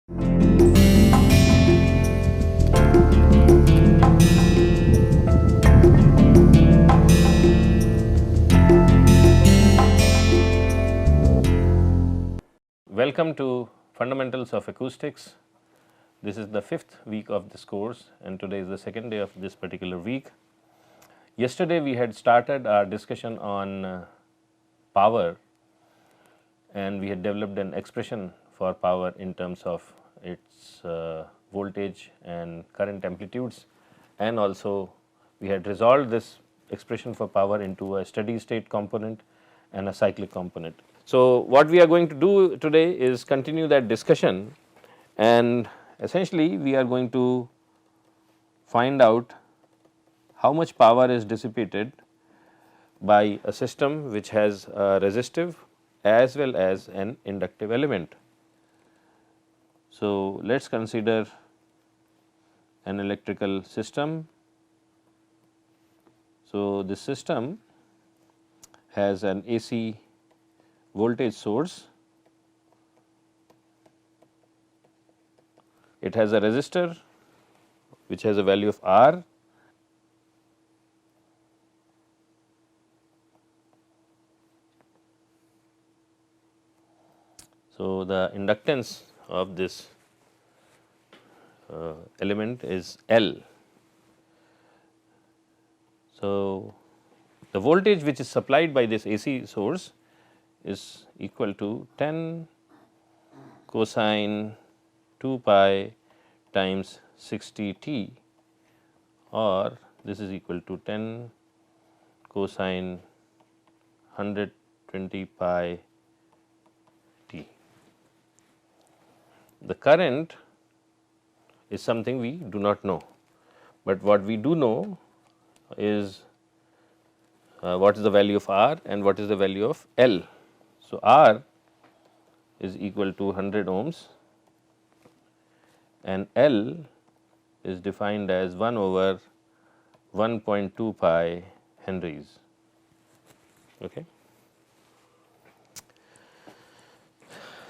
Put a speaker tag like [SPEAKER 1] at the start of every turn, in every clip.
[SPEAKER 1] Welcome to Fundamentals of Acoustics. This is the 5th week of this course and today is the 2nd day of this particular week. Yesterday we had started our discussion on power, and we had developed an expression for power in terms of its voltage and current amplitudes, and also we had resolved this expression for power into a steady state component and a cyclic component. So, what we are going to do today is continue that discussion, and essentially we are going to find out how much power is dissipated by a system which has a resistive as well as an inductive element. So, let us consider an electrical system. So, this system has an AC voltage source, it has a resistor which has a value of R, so the inductance of this element is L. So, the voltage which is supplied by this AC source is equal to 10 cosine 2 pi times 60 t, or this is equal to 10 cosine 120 pi t. The current is something we do not know, but what we do know is what is the value of R and what is the value of L. So, R is equal to 100 ohms and L is defined as 1 over 1.2 pi henries. Okay.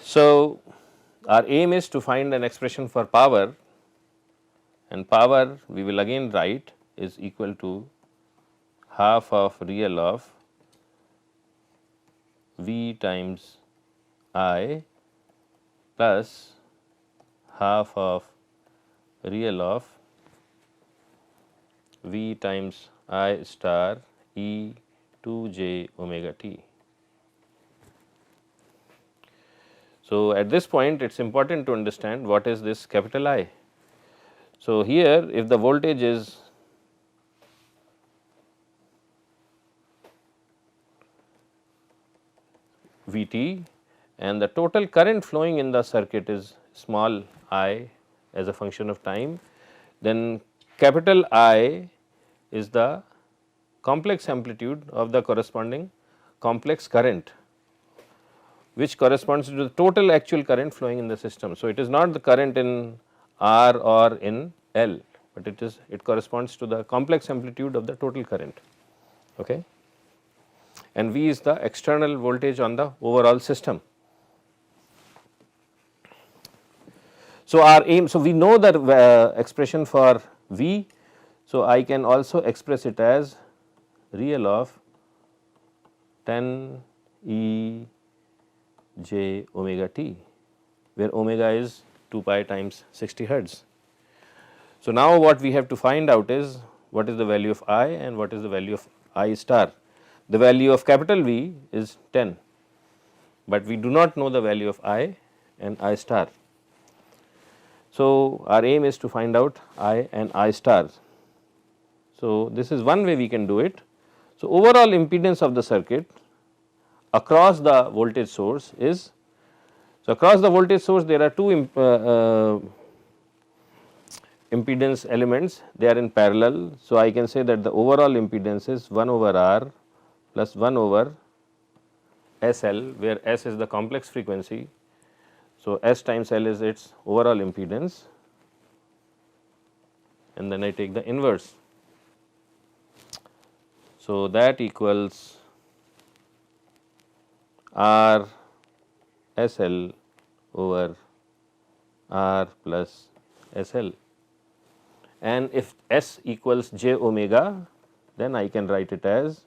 [SPEAKER 1] So, our aim is to find an expression for power, and power we will again write is equal to half of real of V times I plus half of real of V times I star e 2 j omega t. So, at this point it is important to understand what is this capital I. So, here if the voltage is V t and the total current flowing in the circuit is small I as a function of time, then capital I is the complex amplitude of the corresponding complex current, which corresponds to the total actual current flowing in the system. So, it is not the current in R or in L, but it corresponds to the complex amplitude of the total current. Okay. And V is the external voltage on the overall system. So, our aim, so we know the expression for V, so I can also express it as real of 10 e j omega t, where omega is 2 pi times 60 hertz. So, now what we have to find out is what is the value of I and what is the value of I star. The value of capital V is 10, but we do not know the value of I and I star. So, our aim is to find out I and I star. So, this is one way we can do it. So, overall impedance of the circuit across the voltage source is, so across the voltage source there are two impedance elements, they are in parallel. So, I can say that the overall impedance is 1 over R plus 1 over S L, where S is the complex frequency. So, S times L is its overall impedance, and then I take the inverse. So, that equals R S L over R plus SL, and if S equals j omega, then I can write it as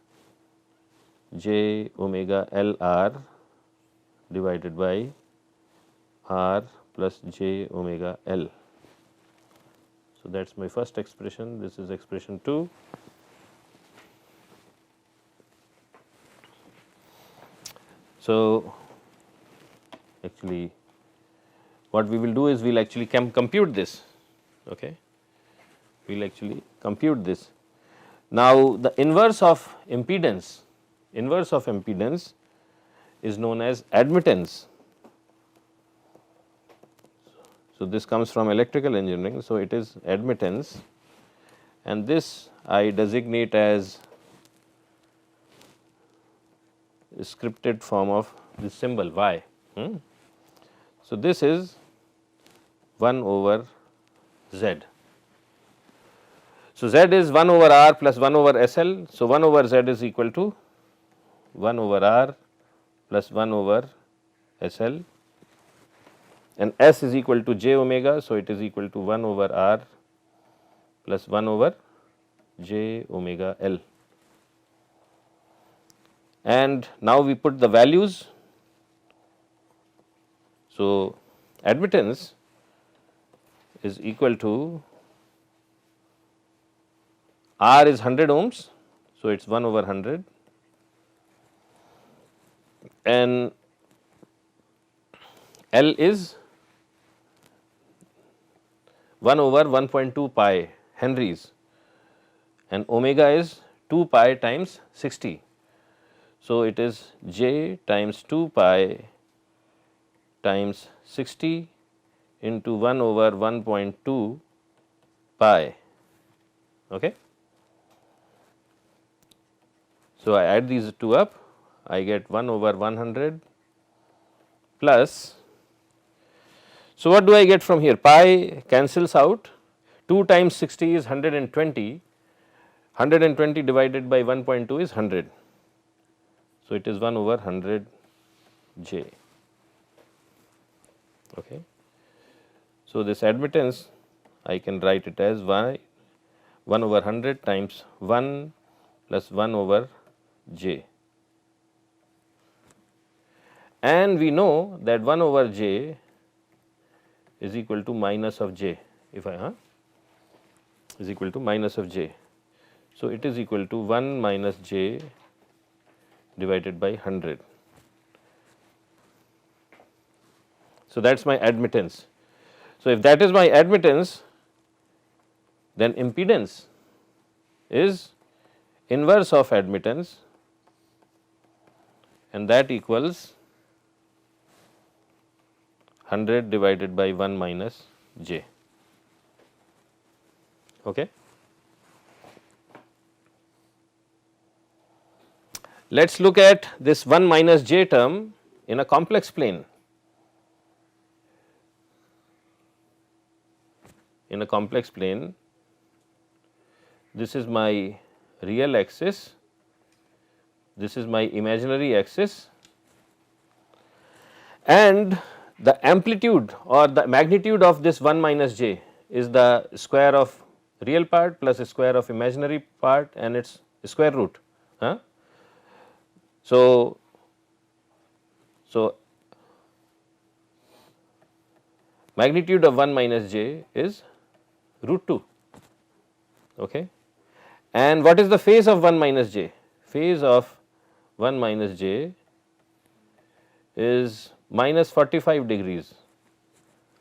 [SPEAKER 1] j omega L R divided by R plus j omega L. So, that is my first expression, this is expression 2. So, actually what we will do is we will actually compute this, okay. We will actually compute this. Now, the inverse of impedance is known as admittance. So, this comes from electrical engineering. So, it is admittance, and this I designate as a scripted form of this symbol y. So, this is 1 over z. So, z is 1 over r plus 1 over SL. So, 1 over z is equal to 1 over r plus 1 over SL, and S is equal to j omega. So, it is equal to 1 over r plus 1 over j omega L. And now we put the values. So, admittance is equal to R is 100 ohms. So, it is 1 over 100, and L is 1 over 1.2 pi henries, and omega is 2 pi times 60. So, it is j times 2 pi times 60 into 1 over 1.2 pi. Okay. So, I add these two up, I get 1 over 100 plus. So, what do I get from here? Pi cancels out, 2 times 60 is 120, 120 divided by 1.2 is 100. So, it is 1 over 100 j. Okay. So, this admittance I can write it as y 1 over 100 times 1 plus 1 over j, and we know that 1 over j is equal to minus of j, if I is equal to minus of j. So, it is equal to 1 minus j divided by 100. So, that is my admittance. So, if that is my admittance, then impedance is inverse of admittance, and that equals 100 divided by 1 minus j. Okay. Let us look at this 1 minus j term in a complex plane. In a complex plane, this is my real axis, this is my imaginary axis, and the amplitude or the magnitude of this 1 minus j is the square of real part plus the square of imaginary part and its square root. So, magnitude of 1 minus j is root 2. Okay. And what is the phase of 1 minus j? Phase of 1 minus j is minus 45 degrees.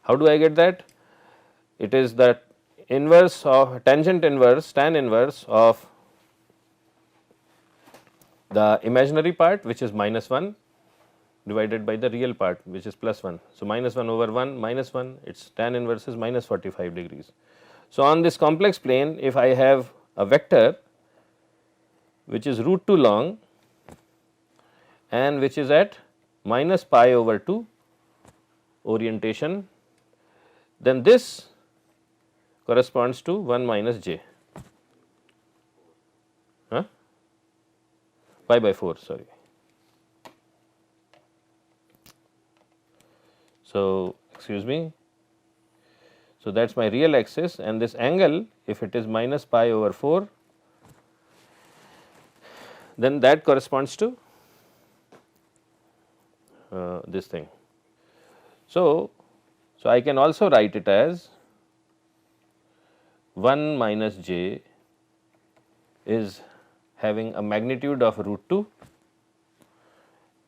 [SPEAKER 1] How do I get that? It is the inverse of tangent inverse, tan inverse of the imaginary part, which is minus 1, divided by the real part, which is plus 1. So, minus 1 over 1 minus 1, its tan inverse is minus 45 degrees. So, on this complex plane, if I have a vector which is root 2 long and which is at minus pi over 2 orientation, then this corresponds to 1 minus j, pi by 4, sorry. So, excuse me, So, that is my real axis, and this angle, if it is minus pi over 4, then that corresponds to this thing. So, I can also write it as 1 minus j is having a magnitude of root 2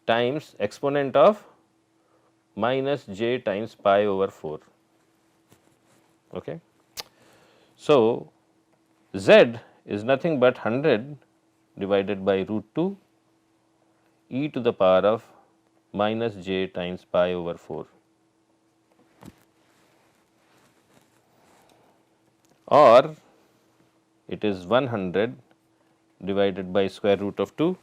[SPEAKER 1] times exponent of minus j times pi over 4. Okay. So, z is nothing but 100 divided by root 2 e to the power of minus j times pi over 4, or it is 100 divided by square root of 2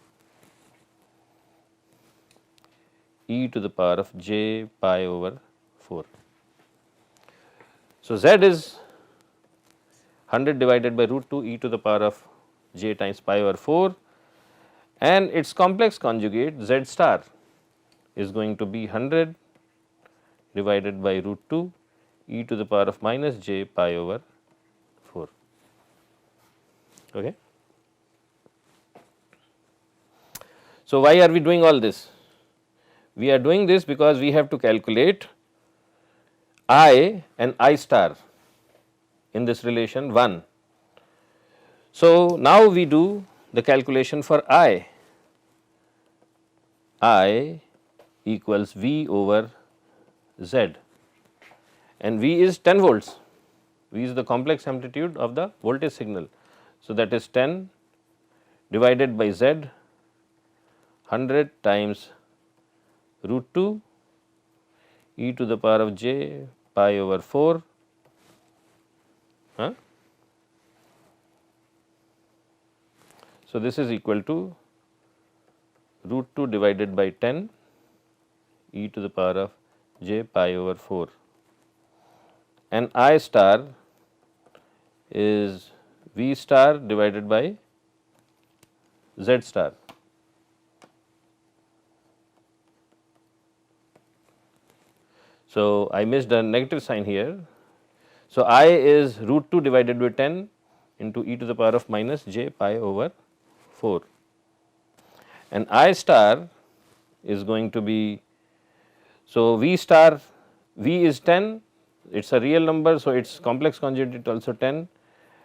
[SPEAKER 1] e to the power of j pi over 4. So, z is 100 divided by root 2 e to the power of j times pi over 4, and its complex conjugate z star is going to be 100 divided by root 2 e to the power of minus j pi over 4. Okay. So, why are we doing all this? We are doing this because we have to calculate I and I star in this relation 1. So, now we do the calculation for I equals V over Z, and V is 10 volts, V is the complex amplitude of the voltage signal. So, that is 10 divided by Z 100 times root 2 e to the power of j pi over 4. So, this is equal to root 2 divided by 10 e to the power of j pi over 4, and I star is V star divided by Z star. So, I missed a negative sign here. So, I is root 2 divided by 10 into e to the power of minus j pi over 4, and I star is going to be, so V star, V is 10, it is a real number, so its complex conjugate also 10,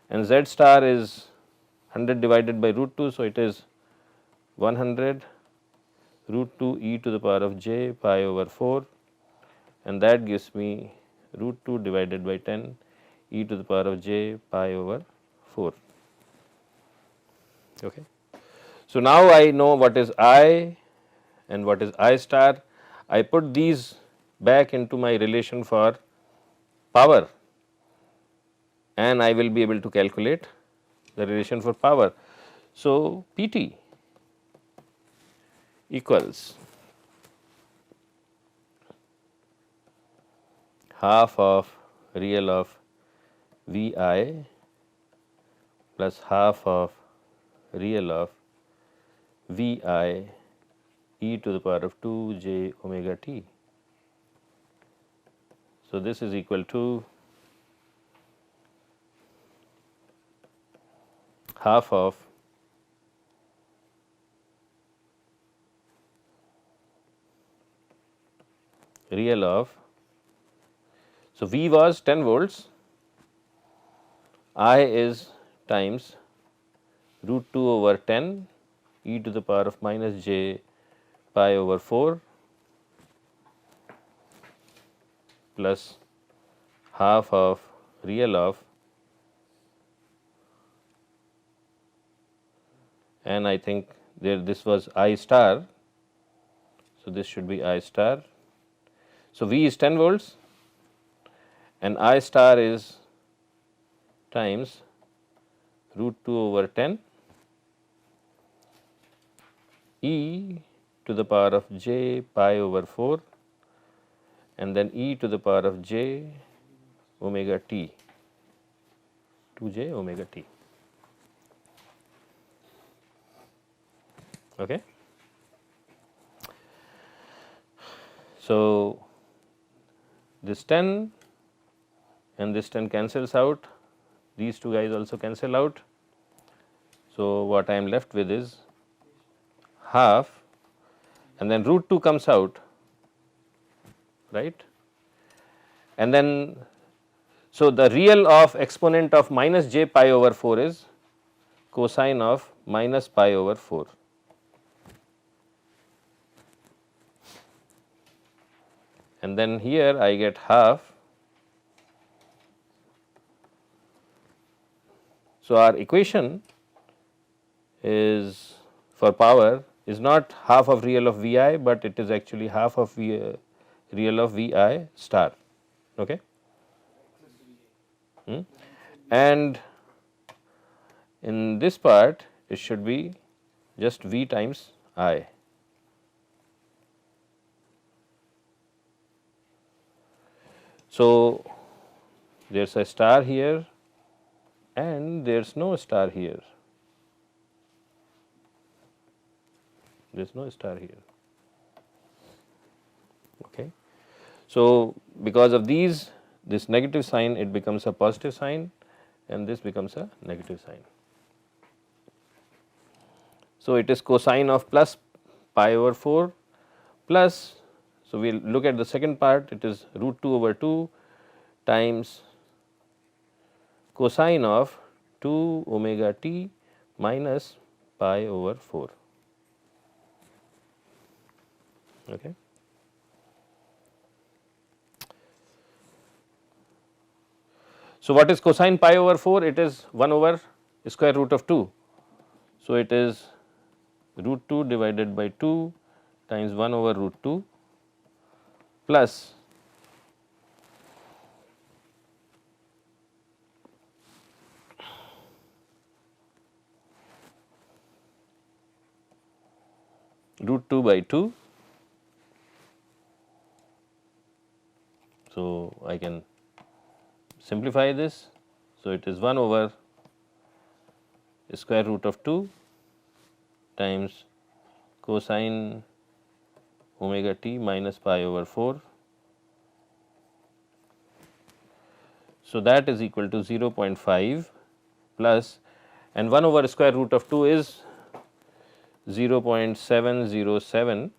[SPEAKER 1] and Z star is 100 divided by root 2, so it is 100 root 2 e to the power of j pi over 4, and that gives me root 2 divided by 10 e to the power of j pi over 4. Okay. So, now I know what is I and what is I star. I put these back into my relation for power, and I will be able to calculate the relation for power. So, PT equals half of real of V I plus half of real of V I e to the power of 2 j omega t. So, this is equal to half of real of, so V was 10 volts, I is times root 2 over 10 e to the power of minus j pi over 4 plus half of real of, and I think there this was I star. So, this should be I star. So, V is 10 volts and I star is times root 2 over 10 e to the power of j pi over 4 and then e to the power of j omega t, 2j omega t. Okay. So, this 10 and this 10 cancels out, these two guys also cancel out. So, what I am left with is half, and then root 2 comes out, right, and then so the real of exponent of minus j pi over 4 is cosine of minus pi over 4. And then here I get half. So, our equation is for power is not half of real of V I, but it is actually half of real of V I star. Okay. And in this part it should be just V times I. So, there is a star here and there is no star here, there is no star here. Okay. So, because of these, this negative sign, it becomes a positive sign and this becomes a negative sign. So, it is cosine of plus pi over 4 plus, so we will look at the second part, it is root 2 over 2 times cosine of 2 omega t minus pi over 4. Okay. So, what is cosine pi over 4? It is 1 over square root of 2. So, it is root 2 divided by 2 times 1 over root 2 plus root 2 by 2. So, I can simplify this. So, it is 1 over square root of 2 times cosine omega t minus pi over 4. So, that is equal to 0.5 plus, and 1 over square root of 2 is 0.707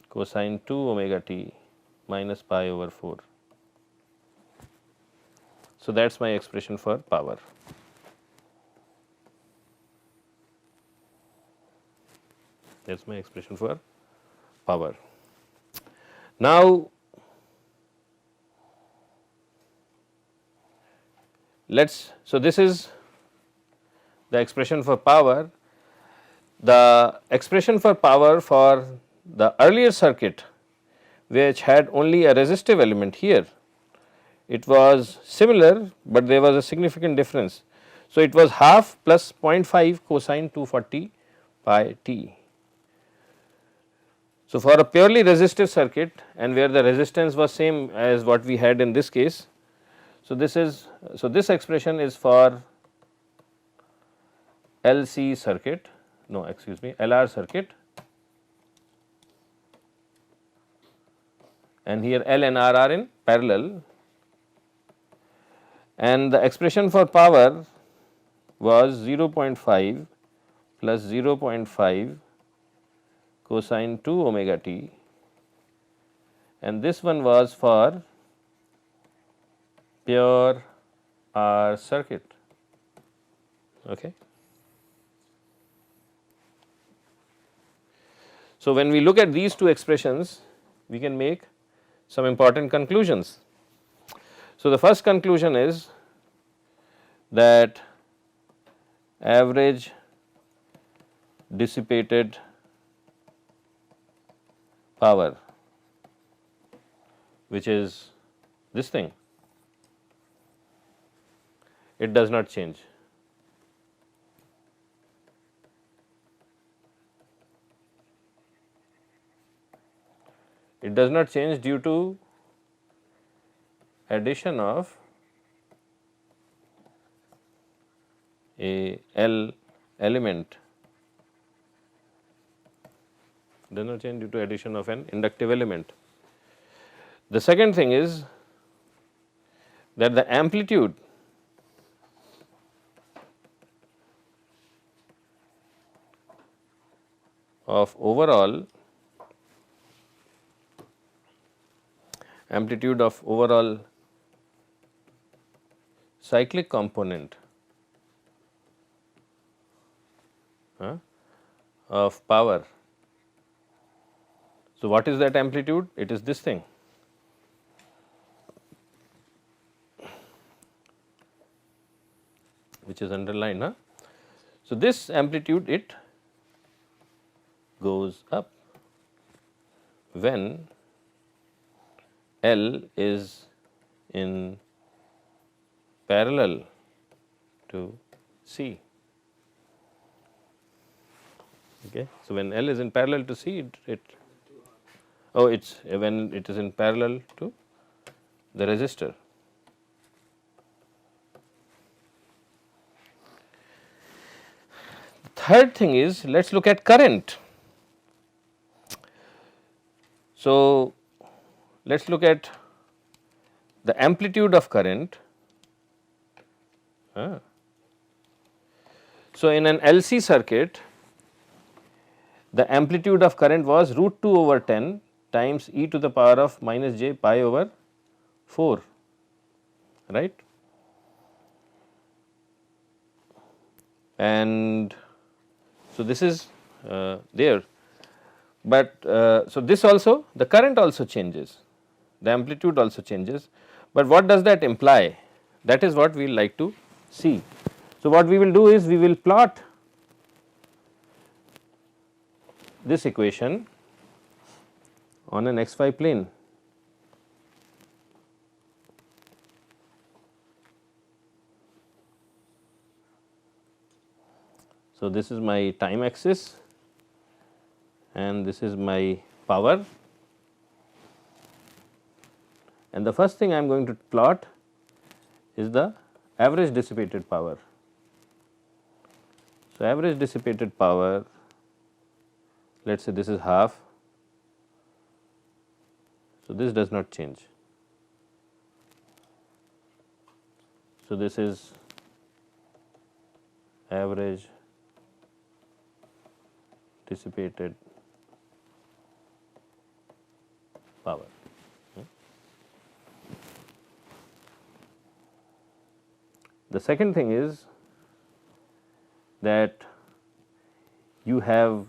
[SPEAKER 1] cosine 2 omega t minus pi over 4. So, that is my expression for power. That is my expression for power. Now, so this is the expression for power. The expression for power for the earlier circuit, which had only a resistive element here, it was similar, but there was a significant difference. So, it was half plus 0.5 cosine 240 pi t. So, for a purely resistive circuit and where the resistance was same as what we had in this case. So, this expression is for LC circuit, no excuse me, LR circuit, and here L and R are in parallel, and the expression for power was 0.5 plus 0.5 cosine 2 omega t, and this one was for pure R circuit. Okay. So, when we look at these two expressions, we can make some important conclusions. So, the first conclusion is that average dissipated power, which is this thing, it does not change. It does not change due to addition of a L element, does not change due to addition of an inductive element. The second thing is that the amplitude of overall cyclic component of power. So, what is that amplitude? It is this thing. Which is underlined. So, this amplitude it goes up when L is in parallel to C. Okay. So, when L is in parallel to C, it's when it is in parallel to the resistor. Third thing is, let us look at current. So, let us look at the amplitude of current. So, in an LC circuit, the amplitude of current was root 2 over 10 times e to the power of minus j pi over 4, right. And so, this is there, but so this also, the current also changes, the amplitude also changes, but what does that imply? That is what we will like to see. So, what we will do is we will plot this equation on an xy plane. So, this is my time axis and this is my power, and the first thing I am going to plot is the average dissipated power. So, average dissipated power, let us say this is half. So, this does not change. So, this is average dissipated power. The second thing is that you have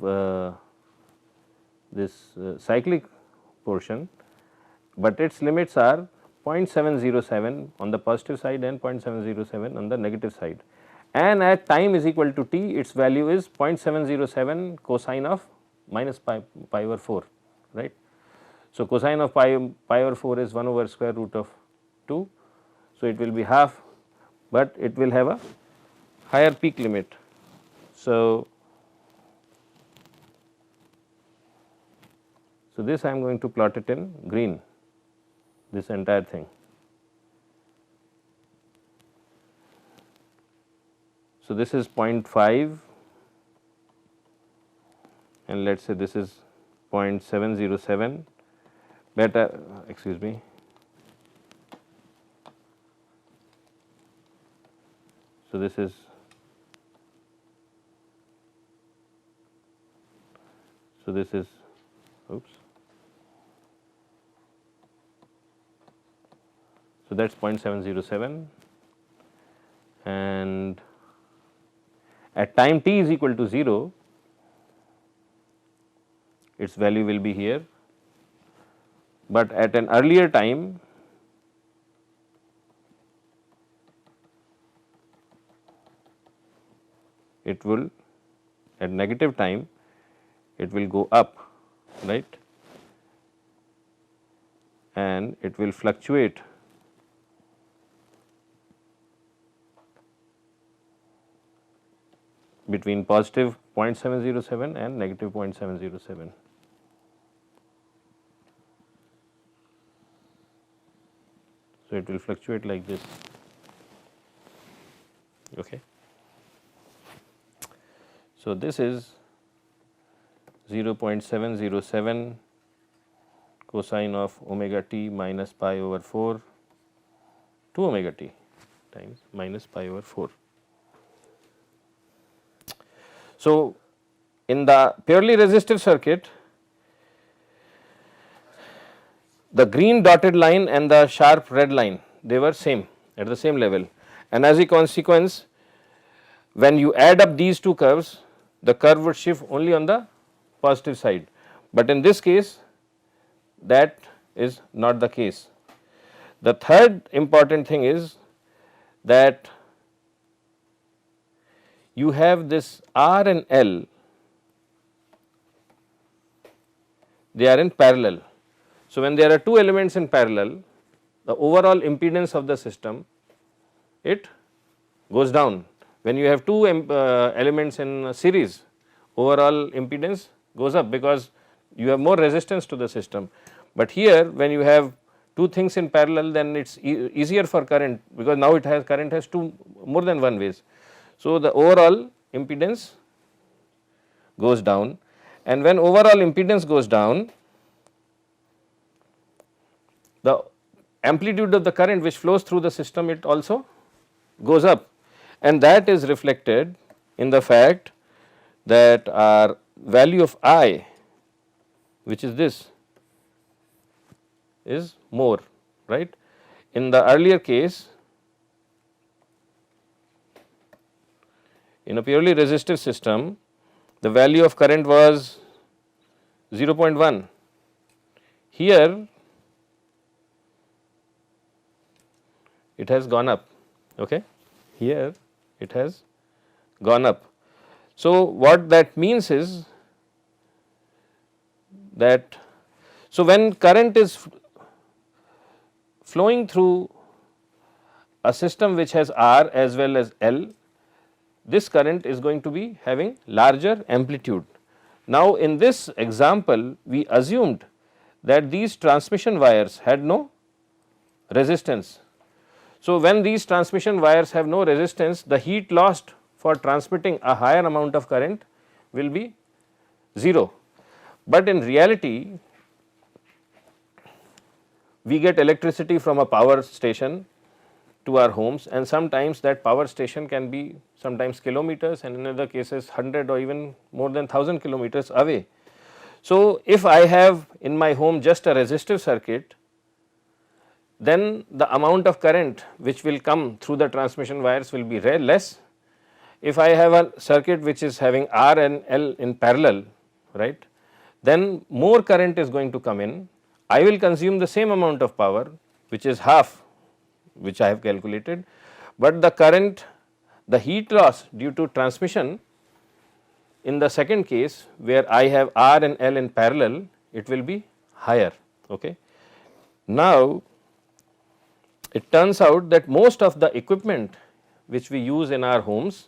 [SPEAKER 1] this cyclic portion, but its limits are 0.707 on the positive side and 0.707 on the negative side, and at time is equal to t, its value is 0.707 cosine of minus pi over 4, right. So, cosine of pi over 4 is 1 over square root of 2. So, it will be half, but it will have a higher peak limit. So, this I am going to plot it in green, this entire thing. So, this is 0.5 and let us say this is 0.707 beta, excuse me, so this is oops. So, that is 0.707 and at time t is equal to 0, its value will be here, but at an earlier time it will, at negative time it will go up, right, and it will fluctuate between positive 0.707 and negative 0.707. So, it will fluctuate like this. Okay. So, this is 0.707 cosine of omega t minus pi over 4 2 omega t times minus pi over 4. So, in the purely resistive circuit, the green dotted line and the sharp red line, they were same at the same level, and as a consequence, when you add up these two curves, the curve would shift only on the positive side, but in this case that is not the case. The third important thing is that you have this R and L, they are in parallel. So, when there are two elements in parallel, the overall impedance of the system, it goes down. When you have two elements in series, overall impedance goes up because you have more resistance to the system. But here when you have two things in parallel, then it is easier for current, because now it has current has more than one ways. So, the overall impedance goes down, and when overall impedance goes down, the amplitude of the current which flows through the system, it also goes up, and that is reflected in the fact that our value of I, which is this, is more, right. In the earlier case, in a purely resistive system, the value of current was 0.1. Here it has gone up, okay. Here it has gone up. So, what that means is that, so when current is flowing through a system which has R as well as L, this current is going to be having larger amplitude. Now, in this example, we assumed that these transmission wires had no resistance. So, when these transmission wires have no resistance, the heat lost for transmitting a higher amount of current will be 0. But in reality, we get electricity from a power station to our homes, and sometimes that power station can be sometimes kilometers, and in other cases 100 or even more than 1000 kilometers away. So, if I have in my home just a resistive circuit, then the amount of current which will come through the transmission wires will be less. If I have a circuit which is having R and L in parallel, right, then more current is going to come in. I will consume the same amount of power, which is half, which I have calculated, but the current, the heat loss due to transmission in the second case where I have R and L in parallel, it will be higher. Okay. Now, it turns out that most of the equipment which we use in our homes,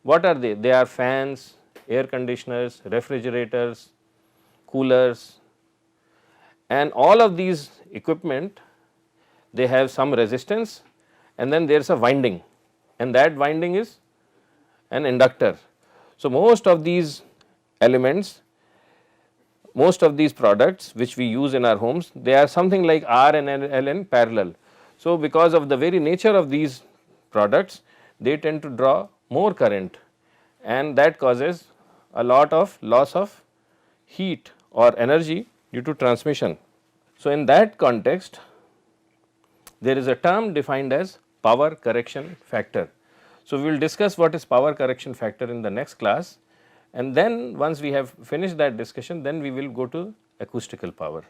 [SPEAKER 1] what are they? They are fans, air conditioners, refrigerators, coolers, and all of these equipment, they have some resistance, and then there is a winding, and that winding is an inductor. So, most of these elements, most of these products which we use in our homes, they are something like R and L in parallel. So, because of the very nature of these products, they tend to draw more current, and that causes a lot of loss of heat or energy due to transmission. So, in that context, there is a term defined as power correction factor. So, we will discuss what is power correction factor in the next class, and then once we have finished that discussion, then we will go to acoustical power.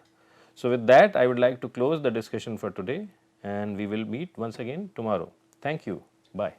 [SPEAKER 1] So, with that I would like to close the discussion for today, and we will meet once again tomorrow. Thank you. Bye.